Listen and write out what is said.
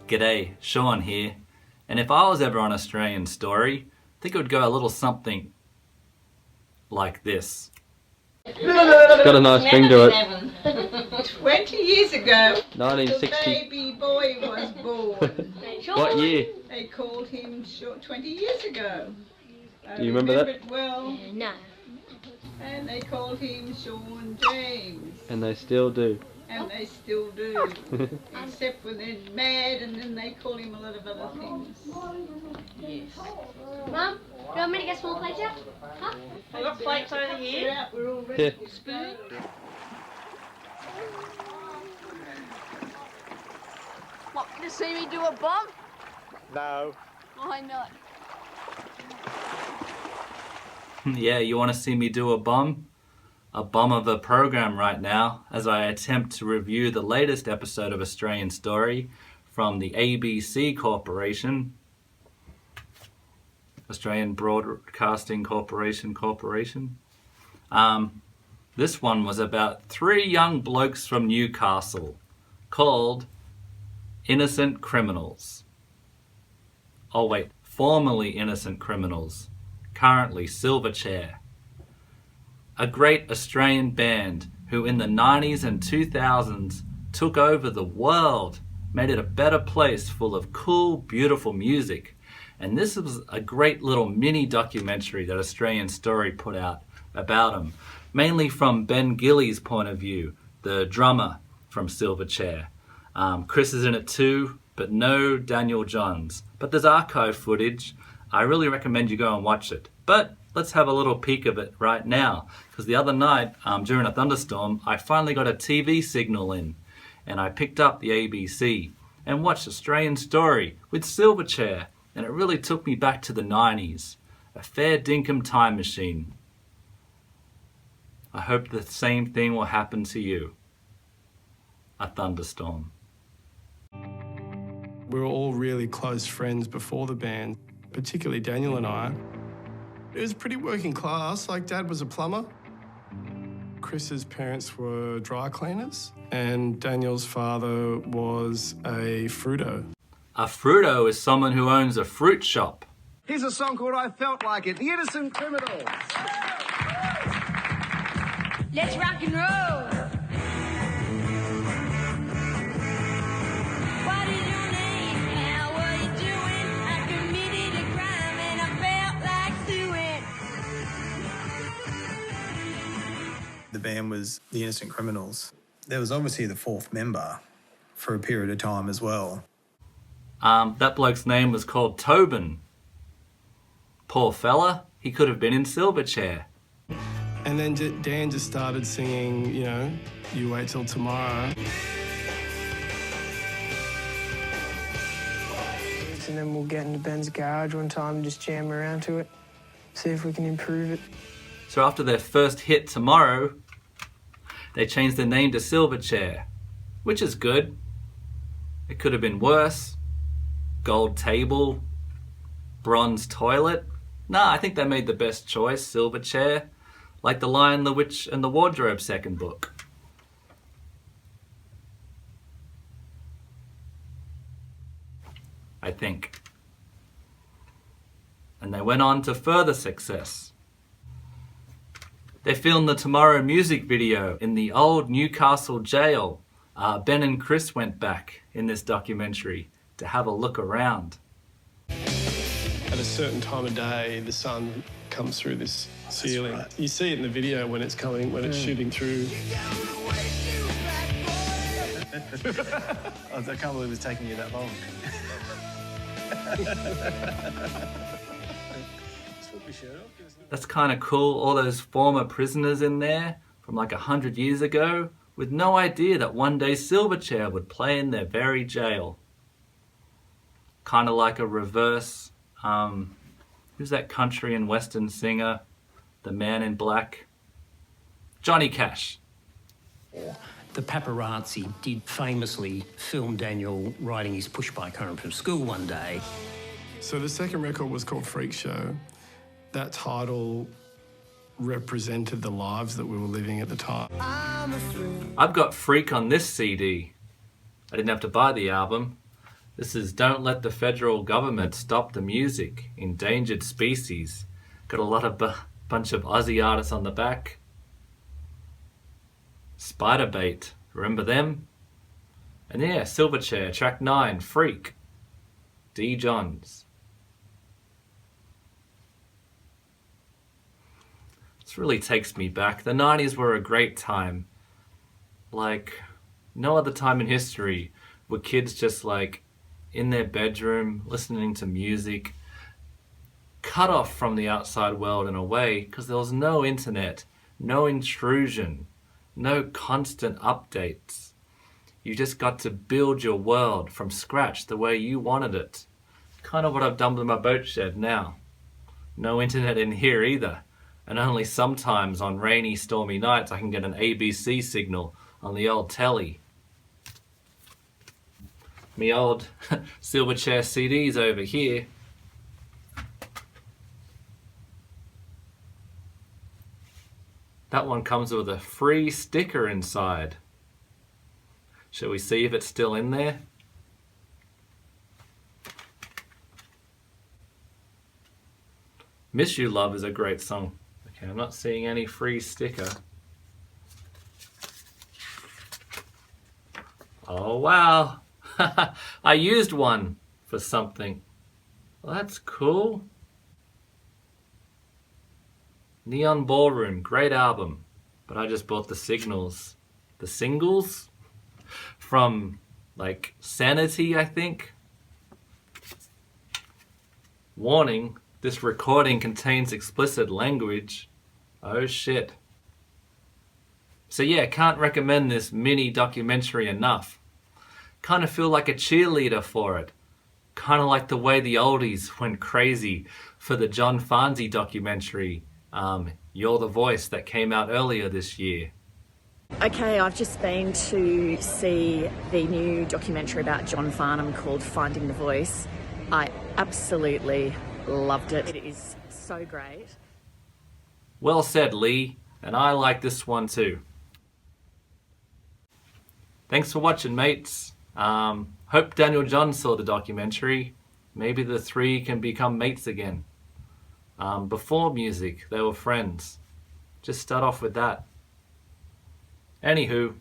G'day, Sean here. And if I was ever on Australian Story, I think it would go a little something like this. It's got a nice ring to it. 20 years ago, 1960. the baby boy was born. What year? They called him 20 years ago. Do you remember that? It well. No. And they called him Sean James. And they still do. And they still do. Except when they're mad and then they call him a lot of other things. Yes. Mum, do you want me to get small plates out? Huh? I've got plates over here. We're all ready Yeah. to spoon. What, to see me do a bomb? No. Why not? Yeah, you want to see me do a bomb? A bomb of a program right now as I attempt to review the latest episode of Australian Story from the ABC Corporation. Australian Broadcasting Corporation. This one was about 3 young blokes from Newcastle called Innocent Criminals. Oh wait, formerly Innocent Criminals, currently Silverchair. A great Australian band who in the 90s and 2000s took over the world, made it a better place full of cool, beautiful music. And this was a great little mini documentary that Australian Story put out about them, mainly from Ben Gillies' point of view, the drummer from Silverchair. Chris is in it too, but no DanielJohns. But there's archive footage. I really recommend you go and watch it. But let's have a little peek of it right now, because the other night during a thunderstorm I finally got a TV signal in and I picked up the ABC and watched Australian Story with Silverchair, and it really took me back to the 90s, a fair dinkum time machine. I hope the same thing will happen to you. A thunderstorm. We were all really close friends before the band, particularly Daniel and I. It was pretty working class, like Dad was a plumber. Chris's parents were dry cleaners, and Daniel's father was a fruito. A fruito is someone who owns a fruit shop. Here's a song called I Felt Like It, The Innocent Criminals. Let's rock and roll. What is your name? How are you doing? I committed a crime and I felt like suing. The band was the Innocent Criminals. There was obviously the 4th member for a period of time as well. That bloke's name was called Tobin. Poor fella, he could have been in Silverchair. And then Dan just started singing, you know, You Wait Till Tomorrow. And then we'll get into Ben's garage one time and just jam around to it, see if we can improve it. So after their first hit, Tomorrow, they changed their name to Silverchair, which is good. It could have been worse. Gold table, bronze toilet. Nah, I think they made the best choice, Silverchair. Like The Lion, the Witch and the Wardrobe second book. I think. And they went on to further success. They filmed the Tomorrow music video in the old Newcastle jail. Ben and Chris went back in this documentary to have a look around. At a certain time of day, the sun comes through this ceiling. right. You see it in the video when it's coming, when it's shooting through. I can't believe it's taking you that long. That's kind of cool, all those former prisoners in there from like 100 years ago with no idea that one day Silverchair would play in their very jail. Kind of like a reverse, who's that country and western singer? The Man in Black? Johnny Cash. The paparazzi did famously film Daniel riding his push bike home from school one day. So the second record was called Freak Show. That title represented the lives that we were living at the time. I've got Freak on this CD. I didn't have to buy the album. This is Don't Let the Federal Government Stop the Music, Endangered Species. Got a lot of bunch of Aussie artists on the back. Spiderbait, remember them? And yeah, Silverchair, track 9, Freak, DanielJohns. This really takes me back. The 90s were a great time. Like, no other time in history were kids just like in their bedroom listening to music, cut off from the outside world in a way because there was no internet, no intrusion, no constant updates. You just got to build your world from scratch the way you wanted it. Kind of what I've done with my boat shed now. No internet in here either, and only sometimes on rainy, stormy nights I can get an ABC signal on the old telly. Me old Silverchair CDs over here. That one comes with a free sticker inside. Shall we see if it's still in there? Miss You Love is a great song. Okay, I'm not seeing any free sticker. Oh wow, I used one for something. Well, that's cool. Neon Ballroom, great album. But I just bought the singles from like Sanity, I think. Warning, this recording contains explicit language. Oh shit. So yeah, can't recommend this mini documentary enough. Kind of feel like a cheerleader for it. Kind of like the way the oldies went crazy for the John Farnsey documentary, You're the Voice, that came out earlier this year. Okay, I've just been to see the new documentary about John Farnham called Finding the Voice. I absolutely loved it. It is so great. Well said, Leigh, and I like this one too. Thanks for watching, mates. Hope DanielJohns saw the documentary. Maybe the three can become mates again. Before music, they were friends. Just start off with that. Anywho,